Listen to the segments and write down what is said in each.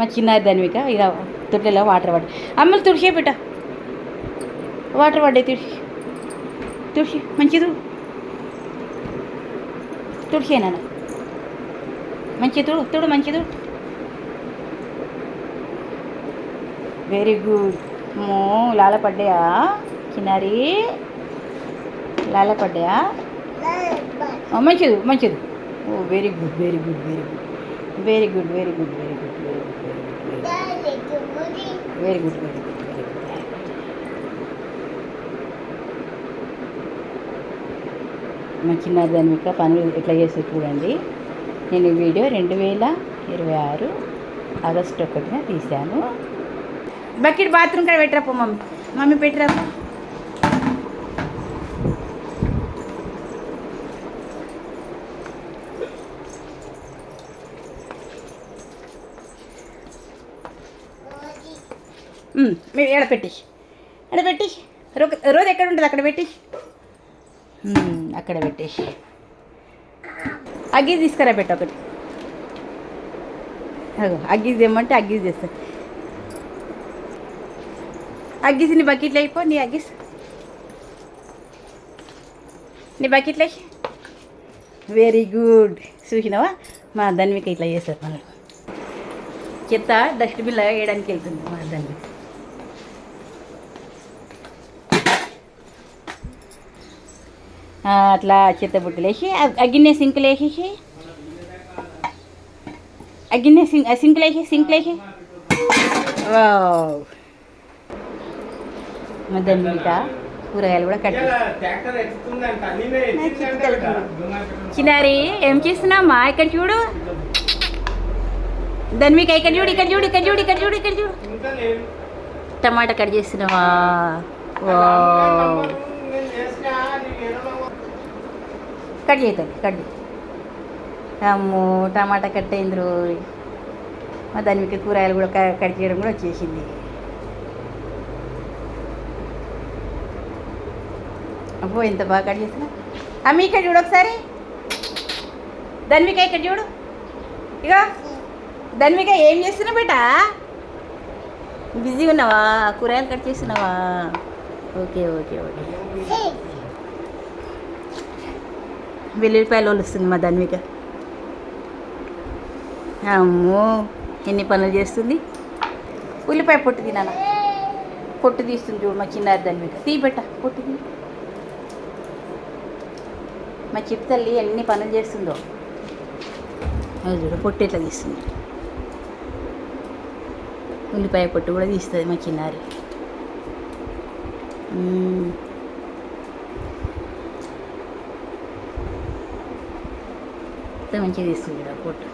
మా చిన్నది ధన్విక ఇక తొట్టెలో వాటర్ పడ్డాయి. అమ్మలు తుడిచే బిడ్డ, వాటర్ పడ్డాయి. తుడిచి మంచిది, తుడిచేనా మంచి తుడు మంచిది. Very good. లాల పడ్డాయా చిన్నారి? లాల పడ్డాయా? మంచిది. Oh very good very good very good very good very good very good very good very good very good. మా చిన్న ధన్విక పనులు ఎట్లా చేస్తే చూడండి. నేను ఈ వీడియో 2026 ఆగస్టు 1న తీశాను. బకెట్ బాత్రూమ్ కాడ పెట్టరాపో మమ్మీ పెట్టరాపో. ఎడపెట్టి రోజు ఎక్కడ ఉంటుంది అక్కడ పెట్టి, అక్కడ పెట్టేసి అగ్గీస్ తీసుకురా పెట్ట ఒకటి. అగ్గీస్ తెమ్మంటే అగ్గీస్ తెస్తా. అగ్గీస్ నీ బకెట్లో అయిపో. నీ అగ్గీస్ నీ బకెట్లో. Very good. చూసినావా మా ధన్విక ఇట్లా చేస్తారు. మనం చెత్త డస్ట్బిన్లో వేయడానికి వెళ్తుంది మా ధన్విక. అట్లా చెత్త బుట్టలు వేసి అగ్గిన్నే సింకులు వేసేసి సింకులు వేసి మా ధన్విక కూరగాయలు కూడా కట్. చిన్నారి ఏం చేస్తున్నామ్మా? ఇక్కడ చూడు ధన్విక, ఇక్కడ చూడు. టమాటా కట్ చేస్తున్నావా? కట్ చేయి. అమ్మో టమాటా కట్ అయింది రోజు. మా ధన్విక కూరగాయలు కూడా కట్ చేయడం కూడా వచ్చేసింది. అబ్బో ఎంత బాగా కట్ చేస్తున్నా. అమ్మ ఇక్కడ చూడు ఒకసారి. ధన్విక ఇక్కడ చూడు. ఇక ధన్విక ఏం చేస్తున్నావు బేటా? బిజీగా ఉన్నావా? కూరగాయలు కట్ చేస్తున్నావా? ఓకే. వెల్లుల్లిపాయలు వస్తుంది మా ధన్విక. అమ్మో ఎన్ని పనులు చేస్తుంది. ఉల్లిపాయ పొట్టు తినాలా? పొట్టు తీస్తుంది చూడు మా చిన్నారి ధన్విక. తీయబెట్ట పొట్టు తీ. మా చిప్ తల్లి ఎన్ని పనులు చేస్తుందో అది చూడు. పొట్టు ఎట్లా తీస్తుంది. ఉల్లిపాయ పొట్టు కూడా తీస్తుంది మా చిన్నారి. మంచిగా తీస్తుంది పొట్టు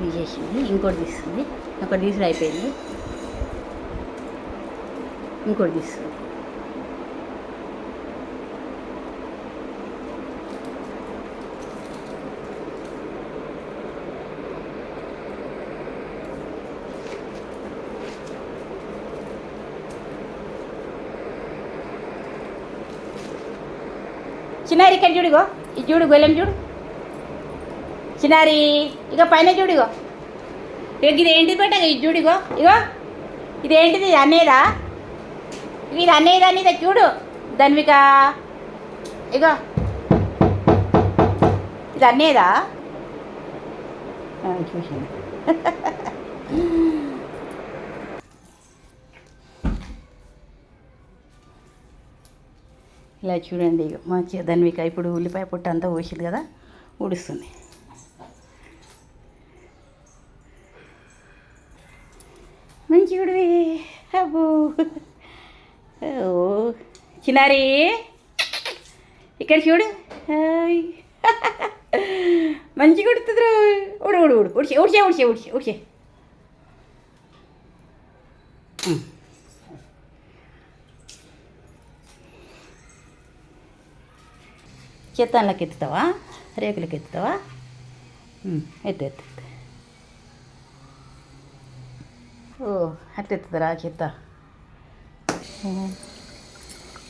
తీసేసింది. ఇంకోటి తీస్తుంది. ఒకటి తీసుడు అయిపోయింది. ఇంకోటి తీస్తుంది. చిన్నారి ఇక్కడ చూడుగో. ఇది చూడు గొల్లెం చూడు చిన్నారి. ఇక పైన చూడుగో. ఇక ఇది ఏంటిది పెట్ట? ఇది చూడుగో. ఇగో ఇదేంటిది? అనేదా? ఇది అనేదా? అనేది చూడు ధన్విక. ఇగో ఇది అనేదా? చూసాను. ఇలా చూడండి. ఇక మా ధన్విక ఇప్పుడు ఉల్లిపాయ పొట్టు అంతా పోసింది కదా, ఊడుస్తుంది. మంచిగుడివి. అబ్బో ఓ చిన్నారి ఇక్కడ చూడు. మంచిగా ఉడుతుంది. ఉడిచే. చెత్తాన్లకి ఎత్తుతావా? రేకులకి ఎత్తుతావా? ఎత్తు. ఓ అట్లా ఎత్తుతారా చెత్త?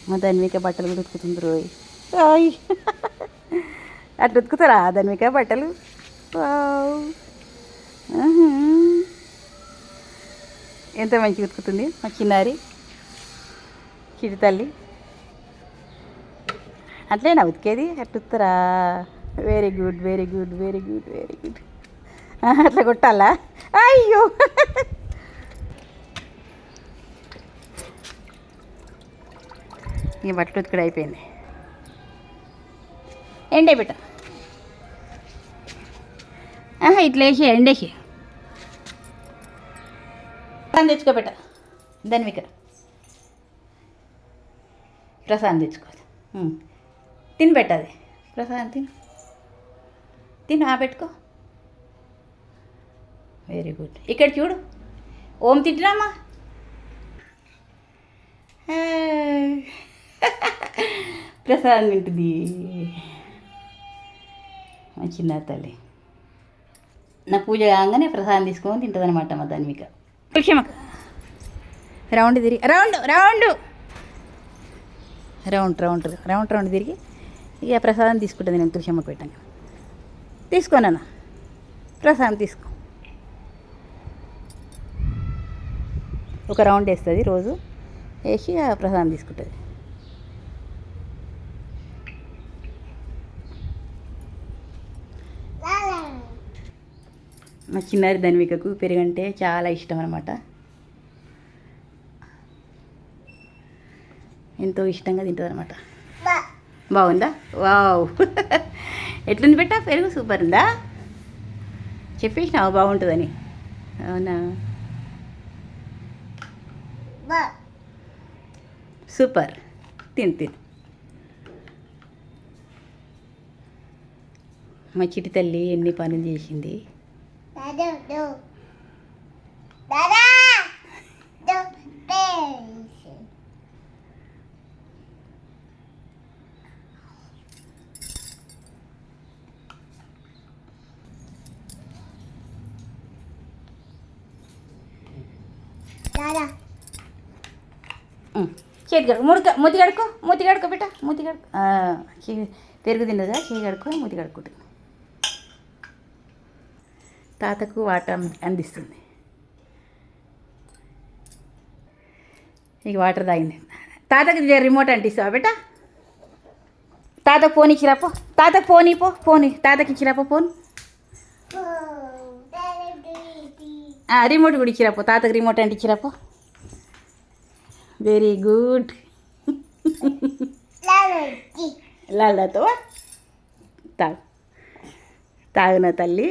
మా ధన్విక బట్టలు కూడా ఉతుకుతుంది రోయ్. అట్లా ఉతుకుతారా ధన్విక బట్టలు? ఎంత మంచిగా ఉతుకుతుంది మా చిన్నారి చిటి తల్లి. అట్లేనా ఉతికేది? అట్లా Uttara? Very good very good very good very good. అట్లా కొట్టాలా? అయ్యో ఇంక బట్టలు ఉతికడం అయిపోయింది. ఎండే బిడ్డ ఇట్లా వేసి ఎండేసి ప్రసాదం తెచ్చుకోబెట్ట. ధన్విక ప్రసాదం తెచ్చుకో. తిని పెట్టది ప్రసాదం. తిను తిను పెట్టుకో. Very good. ఇక్కడ చూడు ఓం తింటున్నామా. ప్రసాదం తింటుంది మా చిన్న తల్లి. నా పూజ కాగానే ప్రసాదం తీసుకొని తింటుంది అనమాట మా ధన్విక. తులసిమ్మక్క రౌండ్ తిరిగి round round round round round round తిరిగి ఇక ప్రసాదం తీసుకుంటుంది. నేను తులసిమ్మకు పెట్టాను. తీసుకోనన్నా ప్రసాదం తీసుకో. ఒక రౌండ్ వేస్తుంది రోజు, వేసి ఆ ప్రసాదం తీసుకుంటుంది. మా చిన్నారి ధన్వికకు పెరుగంటే చాలా ఇష్టం అనమాట. ఎంతో ఇష్టంగా తింటుంది అనమాట. బాగుందా? వావ్ ఎట్లుంది పెట్టా పెరుగు? సూపర్ ఉందా? చెప్పేసినావు బాగుంటుందని. అవునా? సూపర్. తిను తిను. మా చిటి తల్లి ఎన్ని పనులు చేసింది. చేతి కడుకో. మూతి కడుకో. మూతి కడుకో బిడ్డ. మూతి కడుకో. పెరుగు తిన్నదా? చేయి కడుకో. మూతి కడుక్కుంటుంది. తాతకు వాటర్ అందిస్తుంది. ఇక వాటర్ తాగింది. తాతకి రిమోట్ అంటిస్తావా బిడ్డ? తాతకు ఫోన్ ఇచ్చిరాపో. తాతకు ఫోన్ ఇపో. ఫోన్ తాతకి ఇచ్చిరాపో ఫోన్. రిమోట్ కూడా ఇచ్చిరాపో. తాతకు రిమోట్ అంటే ఇచ్చిరాపో. Very good. లాల్దాతో తాగు తాగున తల్లి.